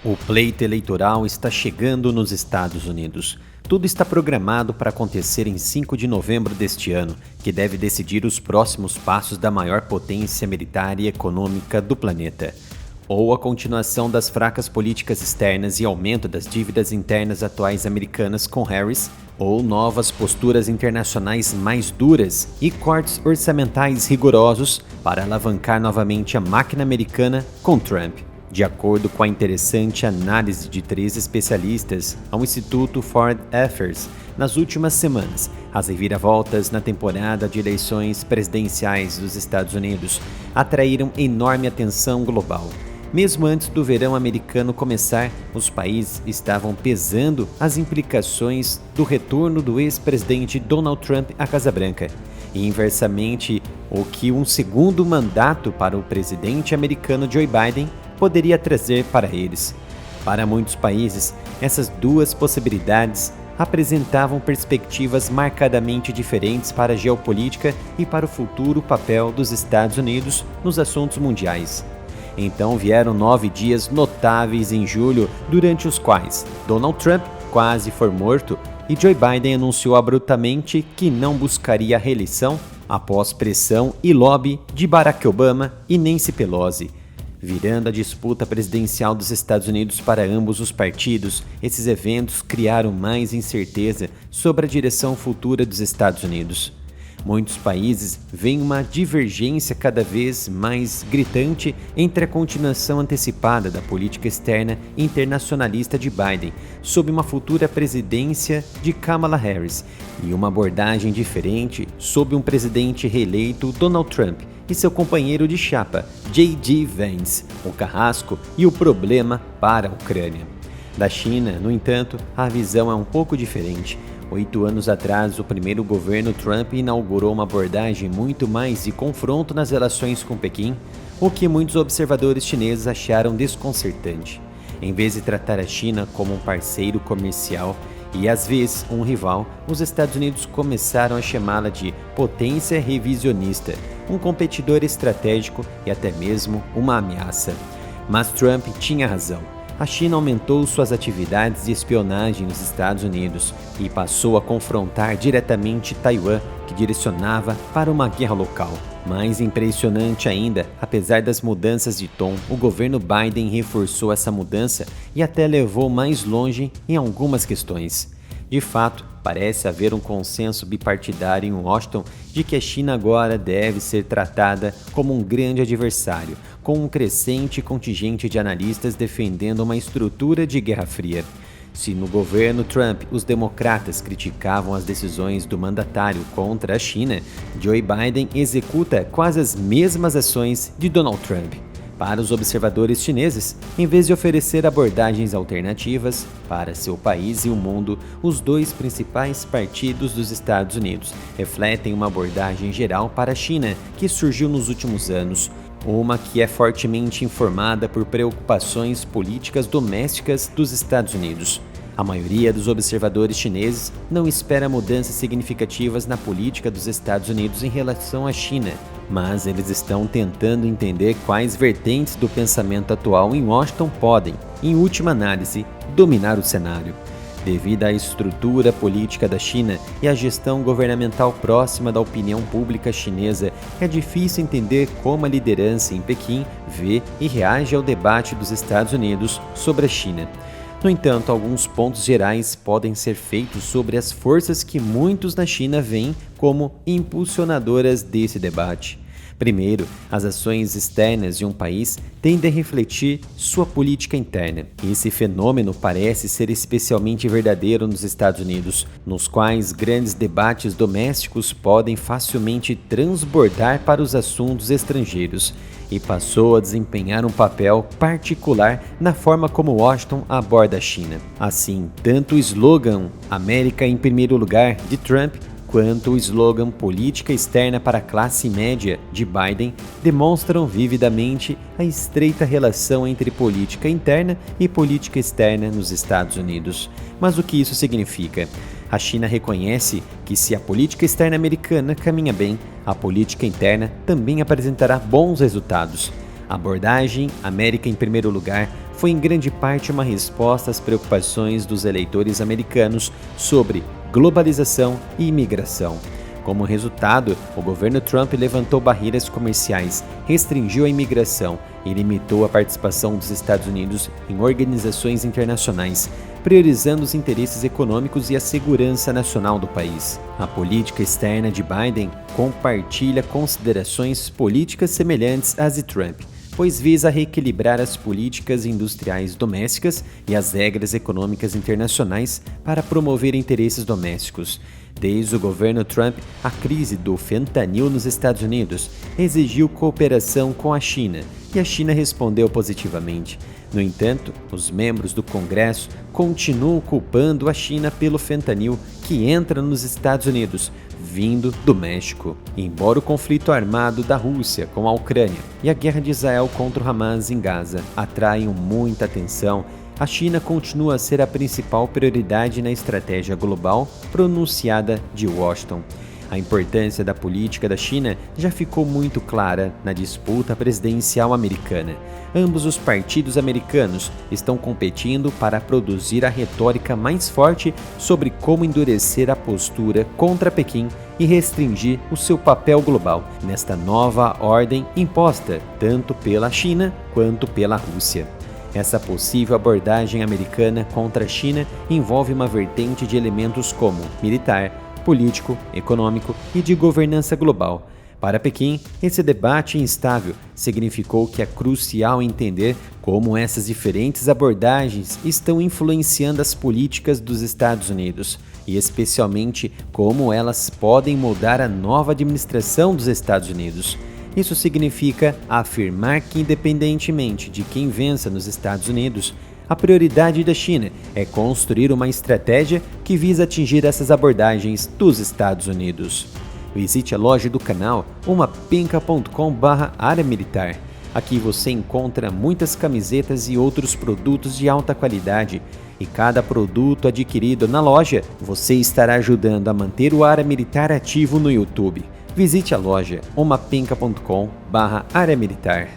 O pleito eleitoral está chegando nos Estados Unidos. Tudo está programado para acontecer em 5 de novembro deste ano, que deve decidir os próximos passos da maior potência militar e econômica do planeta. Ou a continuação das fracas políticas externas e aumento das dívidas internas atuais americanas com Harris, ou novas posturas internacionais mais duras e cortes orçamentais rigorosos para alavancar novamente a máquina americana com Trump. De acordo com a interessante análise de 3 especialistas ao Instituto Foreign Affairs, nas últimas semanas, as reviravoltas na temporada de eleições presidenciais dos Estados Unidos atraíram enorme atenção global. Mesmo antes do verão americano começar, os países estavam pesando as implicações do retorno do ex-presidente Donald Trump à Casa Branca. E inversamente, o que um segundo mandato para o presidente americano Joe Biden poderia trazer para eles. Para muitos países, essas duas possibilidades apresentavam perspectivas marcadamente diferentes para a geopolítica e para o futuro papel dos Estados Unidos nos assuntos mundiais. Então vieram 9 dias notáveis em julho, durante os quais Donald Trump quase foi morto e Joe Biden anunciou abruptamente que não buscaria a reeleição após pressão e lobby de Barack Obama e Nancy Pelosi. Virando a disputa presidencial dos Estados Unidos para ambos os partidos, esses eventos criaram mais incerteza sobre a direção futura dos Estados Unidos. Muitos países veem uma divergência cada vez mais gritante entre a continuação antecipada da política externa internacionalista de Biden sob uma futura presidência de Kamala Harris e uma abordagem diferente sob um presidente reeleito Donald Trump e seu companheiro de chapa, J.D. Vance, o carrasco e o problema para a Ucrânia. Da China, no entanto, a visão é um pouco diferente. 8 anos atrás, o primeiro governo Trump inaugurou uma abordagem muito mais de confronto nas relações com Pequim, o que muitos observadores chineses acharam desconcertante. Em vez de tratar a China como um parceiro comercial e às vezes um rival, os Estados Unidos começaram a chamá-la de potência revisionista, um competidor estratégico e até mesmo uma ameaça. Mas Trump tinha razão. A China aumentou suas atividades de espionagem nos Estados Unidos e passou a confrontar diretamente Taiwan, que direcionava para uma guerra local. Mais impressionante ainda, apesar das mudanças de tom, o governo Biden reforçou essa mudança e até levou mais longe em algumas questões. De fato, parece haver um consenso bipartidário em Washington de que a China agora deve ser tratada como um grande adversário, com um crescente contingente de analistas defendendo uma estrutura de Guerra Fria. Se no governo Trump os democratas criticavam as decisões do mandatário contra a China, Joe Biden executa quase as mesmas ações de Donald Trump. Para os observadores chineses, em vez de oferecer abordagens alternativas para seu país e o mundo, os 2 principais partidos dos Estados Unidos refletem uma abordagem geral para a China que surgiu nos últimos anos, uma que é fortemente informada por preocupações políticas domésticas dos Estados Unidos. A maioria dos observadores chineses não espera mudanças significativas na política dos Estados Unidos em relação à China, mas eles estão tentando entender quais vertentes do pensamento atual em Washington podem, em última análise, dominar o cenário. Devido à estrutura política da China e à gestão governamental próxima da opinião pública chinesa, é difícil entender como a liderança em Pequim vê e reage ao debate dos Estados Unidos sobre a China. No entanto, alguns pontos gerais podem ser feitos sobre as forças que muitos na China veem como impulsionadoras desse debate. Primeiro, as ações externas de um país tendem a refletir sua política interna. Esse fenômeno parece ser especialmente verdadeiro nos Estados Unidos, nos quais grandes debates domésticos podem facilmente transbordar para os assuntos estrangeiros, e passou a desempenhar um papel particular na forma como Washington aborda a China. Assim, tanto o slogan "América em primeiro lugar" de Trump quanto o slogan "Política externa para a classe média" de Biden demonstram vividamente a estreita relação entre política interna e política externa nos Estados Unidos. Mas o que isso significa? A China reconhece que se a política externa americana caminha bem, a política interna também apresentará bons resultados. A abordagem América em primeiro lugar foi em grande parte uma resposta às preocupações dos eleitores americanos sobre globalização e imigração. Como resultado, o governo Trump levantou barreiras comerciais, restringiu a imigração e limitou a participação dos Estados Unidos em organizações internacionais, priorizando os interesses econômicos e a segurança nacional do país. A política externa de Biden compartilha considerações políticas semelhantes às de Trump, pois visa reequilibrar as políticas industriais domésticas e as regras econômicas internacionais para promover interesses domésticos. Desde o governo Trump, a crise do fentanil nos Estados Unidos exigiu cooperação com a China, e a China respondeu positivamente. No entanto, os membros do Congresso continuam culpando a China pelo fentanil que entra nos Estados Unidos, vindo do México. Embora o conflito armado da Rússia com a Ucrânia e a guerra de Israel contra o Hamas em Gaza atraiam muita atenção, a China continua a ser a principal prioridade na estratégia global pronunciada de Washington. A importância da política da China já ficou muito clara na disputa presidencial americana. Ambos os partidos americanos estão competindo para produzir a retórica mais forte sobre como endurecer a postura contra Pequim e restringir o seu papel global nesta nova ordem imposta tanto pela China quanto pela Rússia. Essa possível abordagem americana contra a China envolve uma vertente de elementos como militar, político, econômico e de governança global. Para Pequim, esse debate instável significou que é crucial entender como essas diferentes abordagens estão influenciando as políticas dos Estados Unidos, e especialmente como elas podem mudar a nova administração dos Estados Unidos. Isso significa afirmar que, independentemente de quem vença nos Estados Unidos, a prioridade da China é construir uma estratégia que visa atingir essas abordagens dos Estados Unidos. Visite a loja do canal umapenca.com/área militar. Aqui você encontra muitas camisetas e outros produtos de alta qualidade. E cada produto adquirido na loja, você estará ajudando a manter o Área Militar ativo no YouTube. Visite a loja umapenca.com/área militar.